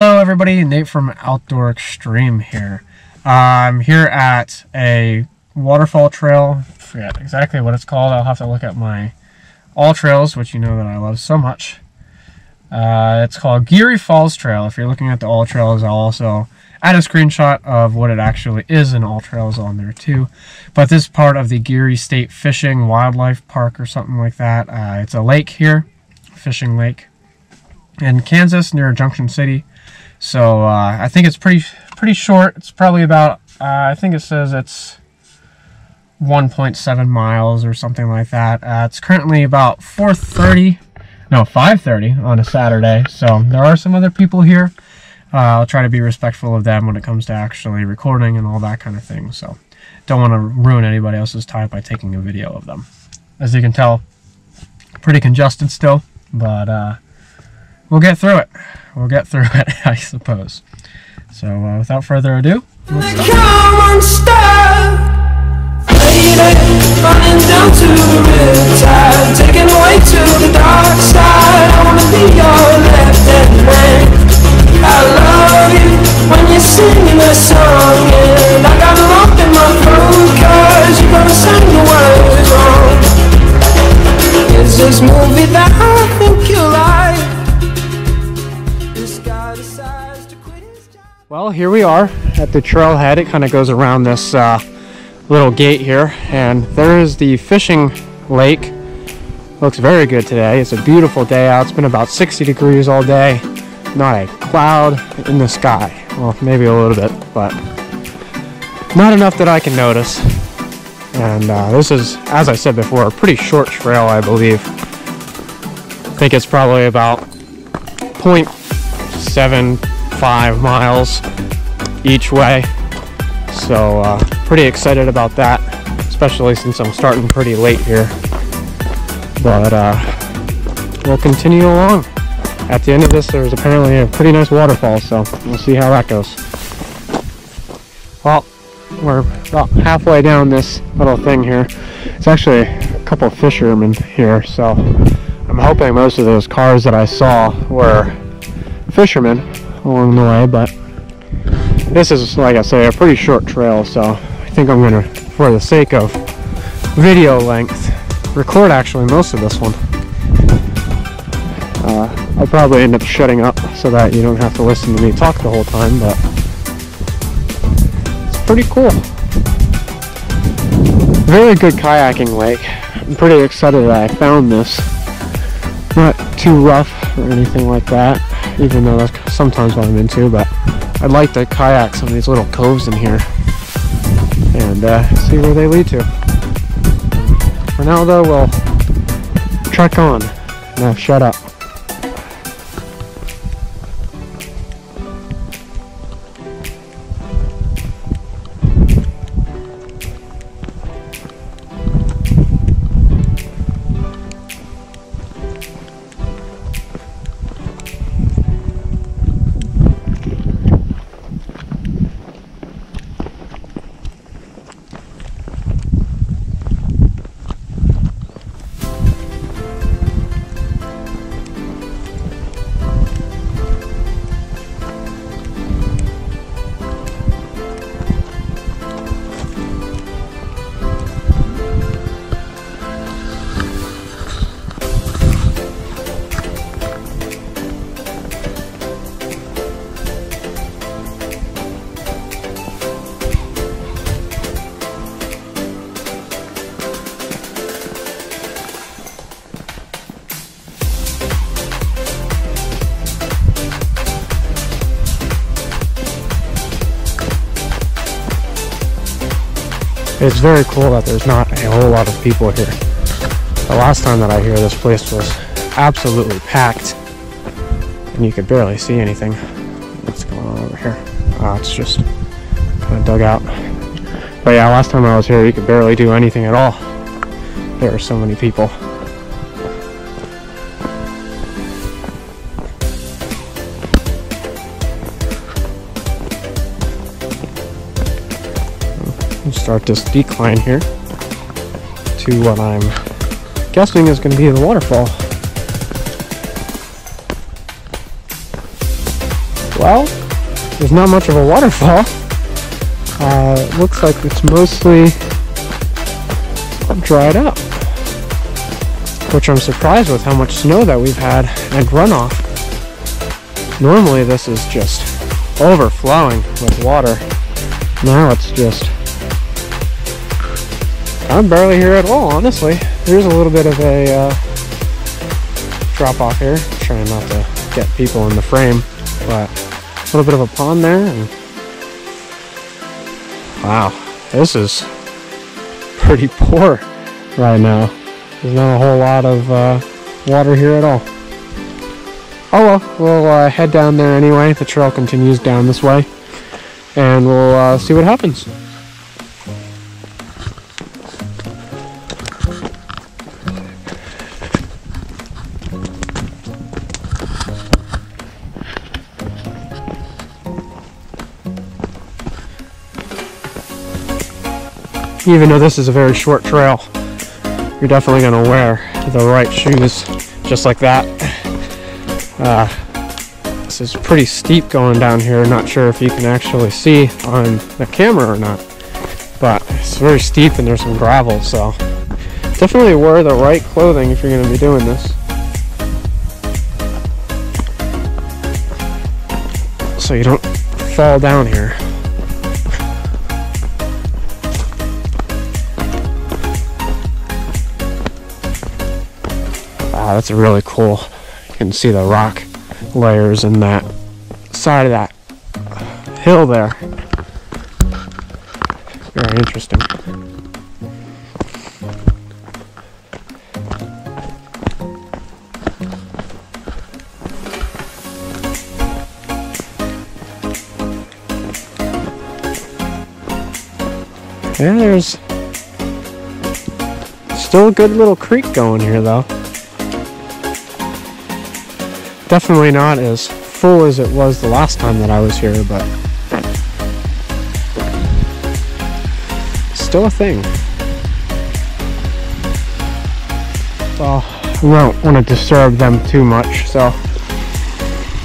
Hello everybody, Nate from Outdoor Extreme here. I'm here at a waterfall trail. I forget exactly what it's called. I'll have to look at my all trails, which you know that I love so much. It's called Geary Falls Trail. If you're looking at the all trails, I'll also add a screenshot of what it actually is, and all trails on there too. But this is part of the Geary State Fishing Wildlife Park or something like that. It's a lake here, fishing lake in Kansas near Junction City. So I think it's pretty short. It's probably about, I think it says it's 1.7 miles or something like that. It's currently about 5:30 on a Saturday. So there are some other people here. I'll try to be respectful of them when it comes to actually recording and all that kind of thing. So don't want to ruin anybody else's time by taking a video of them. As you can tell, pretty congested still, but we'll get through it. We'll get through it, I suppose. So without further ado, let's start. Come unstuck, lady, running down to the riptide, taken away to the dark side. I wanna be your left-hand man. I love you when you're singing a song, and I got a lump in my throat 'cause you're gonna sing the words wrong. Is this movie that I think you like? Well, here we are at the trailhead. It kind of goes around this little gate here, and there is the fishing lake. Looks very good today. It's a beautiful day out. It's been about 60 degrees all day. Not a cloud in the sky. Well, maybe a little bit, but not enough that I can notice. And this is, as I said before, a pretty short trail, I believe. I think it's probably about 0.75 miles each way. So pretty excited about that, especially since I'm starting pretty late here. But we'll continue along. At the end of this, there's apparently a pretty nice waterfall, so we'll see how that goes. Well, we're about halfway down this little thing here. It's actually a couple of fishermen here, so I'm hoping most of those cars that I saw were fishermen along the way, but this is, like I say, a pretty short trail, so I think I'm gonna, for the sake of video length, record actually most of this one. I'll probably end up shutting up so that you don't have to listen to me talk the whole time, but it's pretty cool. Very good kayaking lake. I'm pretty excited that I found this. Not too rough or anything like that, even though that's sometimes what I'm into, but I'd like to kayak some of these little coves in here and see where they lead to. For now though, we'll trek on. Now shut up. It's very cool that there's not a whole lot of people here. The last time that I hear, this place was absolutely packed, and you could barely see anything. What's going on over here? It's just kind of dug out. But yeah, last time I was here, you could barely do anything at all. There are so many people. Start this decline here to what I'm guessing is going to be the waterfall. Well, there's not much of a waterfall. It looks like it's mostly dried up, which I'm surprised with how much snow that we've had and runoff. Normally this is just overflowing with water. Now it's just, I'm barely here at all, honestly. There's a little bit of a drop off here. Trying not to get people in the frame, but a little bit of a pond there. And wow, this is pretty poor right now. There's not a whole lot of water here at all. Oh well, we'll head down there anyway. The trail continues down this way, and we'll see what happens. Even though this is a very short trail, you're definitely going to wear the right shoes, just like that. This is pretty steep going down here. Not sure if you can actually see on the camera or not, but it's very steep and there's some gravel, so definitely wear the right clothing if you're going to be doing this. So you don't fall down here. Wow, that's really cool. You can see the rock layers in that side of that hill there. Very interesting. Yeah, there's still a good little creek going here though. Definitely not as full as it was the last time that I was here, but still a thing. Well, we don't want to disturb them too much, so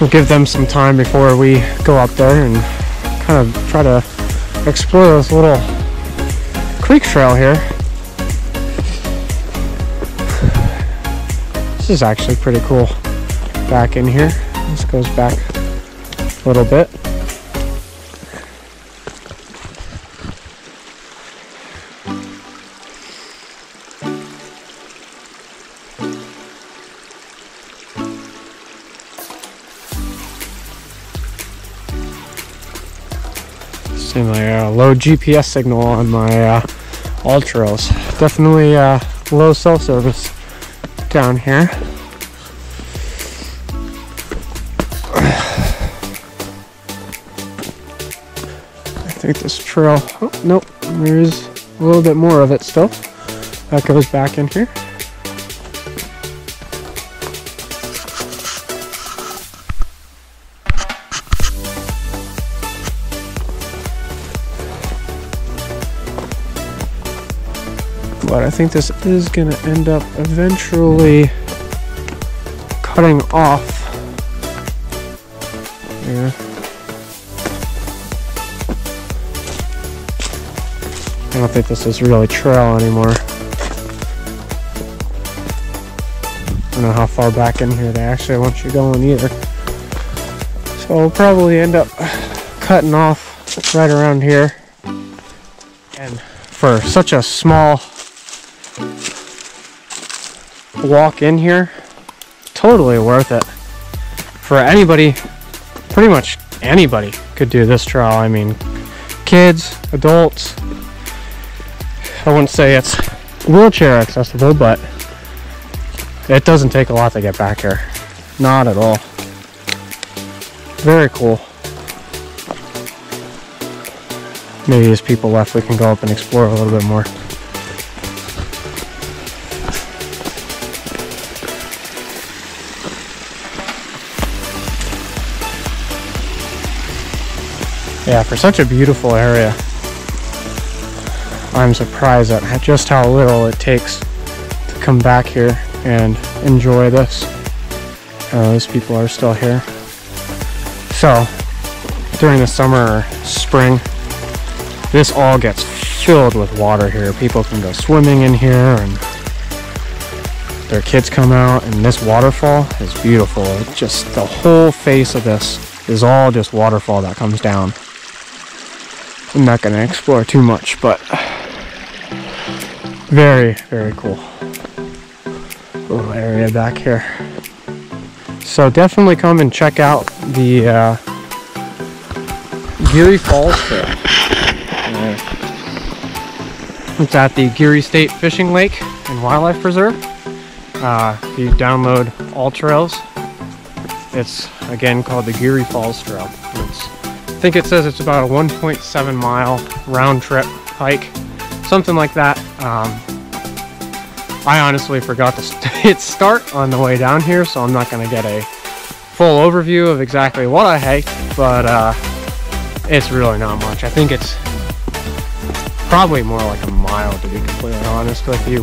we'll give them some time before we go up there and kind of try to explore this little creek trail here. This is actually pretty cool. Back in here, this goes back a little bit. Seems like a low GPS signal on my all trails. Definitely low cell service down here. I think this trail, oh nope, there's a little bit more of it still. That goes back in here. But I think this is going to end up eventually cutting off. Yeah. I don't think this is really trail anymore. I don't know how far back in here they actually want you going either. So we'll probably end up cutting off right around here. And for such a small walk in here, totally worth it. For anybody, pretty much anybody could do this trail. I mean, kids, adults. I wouldn't say it's wheelchair accessible, but it doesn't take a lot to get back here. Not at all. Very cool. Maybe as people left, we can go up and explore a little bit more. Yeah, for such a beautiful area, I'm surprised at just how little it takes to come back here and enjoy this. Those people are still here. So, during the summer or spring, this all gets filled with water here. People can go swimming in here and their kids come out, and this waterfall is beautiful. It just, the whole face of this is all just waterfall that comes down. I'm not going to explore too much, but very, very cool little area back here. So definitely come and check out the Geary Falls Trail. It's at the Geary State Fishing Lake and Wildlife Preserve. If you download all trails, it's again called the Geary Falls Trail. I think it says it's about a 1.7 mile round trip hike, something like that. I honestly forgot to hit start on the way down here, so I'm not going to get a full overview of exactly what I hiked, but it's really not much. I think it's probably more like a mile, to be completely honest with you.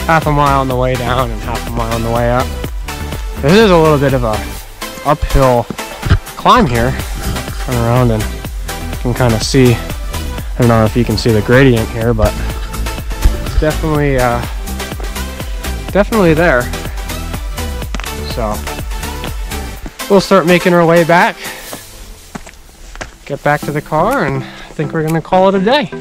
Half a mile on the way down and half a mile on the way up. This is a little bit of a uphill climb here. Turn around and you can kind of see, I don't know if you can see the gradient here, but it's definitely definitely there. So we'll start making our way back, get back to the car, and I think we're gonna call it a day.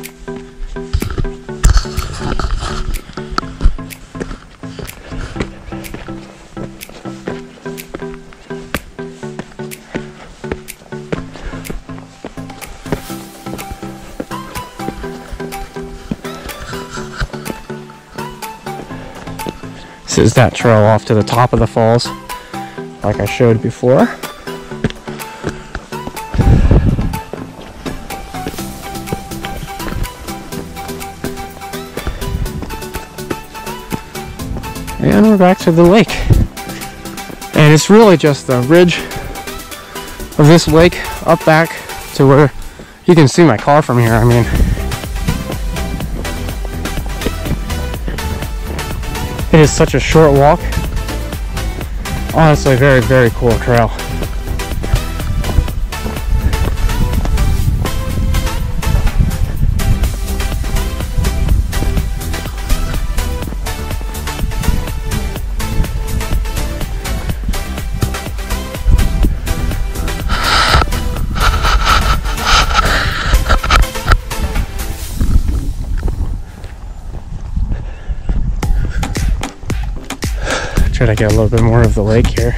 This is that trail off to the top of the falls, like I showed before. And we're back to the lake. And it's really just the ridge of this lake up back to where you can see my car from here. I mean, it is such a short walk. Honestly, very, very cool trail. Try to get a little bit more of the lake here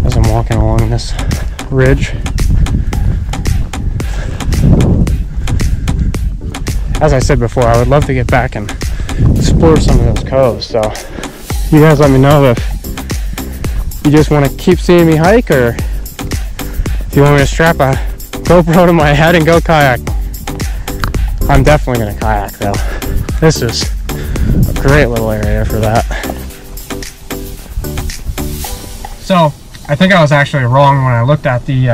as I'm walking along this ridge. As I said before, I would love to get back and explore some of those coves, so you guys let me know if you just want to keep seeing me hike, or if you want me to strap a GoPro to my head and go kayak. I'm definitely going to kayak though. This is a great little area for that. So I think I was actually wrong when I looked at the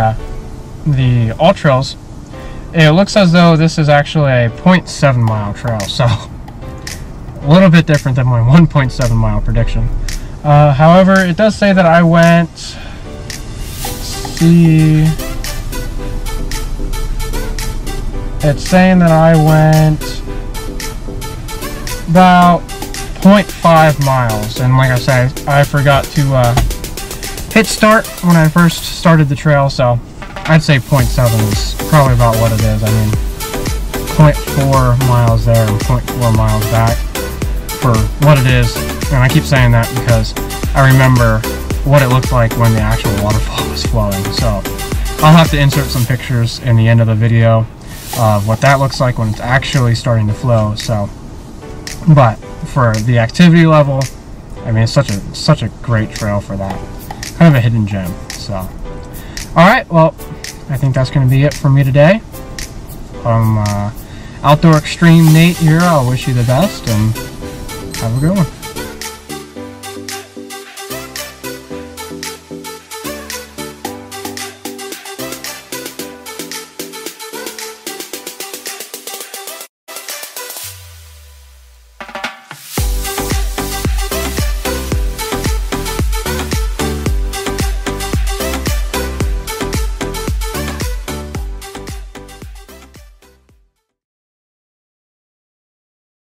all trails. It looks as though this is actually a 0.7 mile trail, so a little bit different than my 1.7 mile prediction. However, it does say that I went, it's saying that I went about 0.5 miles, and like I said, I forgot to hit start when I first started the trail, so I'd say 0.7 is probably about what it is. I mean, 0.4 miles there and 0.4 miles back for what it is. And I keep saying that because I remember what it looked like when the actual waterfall was flowing. So I'll have to insert some pictures in the end of the video of what that looks like when it's actually starting to flow. So, but for the activity level, I mean, it's such a great trail for that. Kind of a hidden gem. So, all right, well, I think that's going to be it for me today. Outdoor Extreme Nate here. I'll wish you the best and have a good one.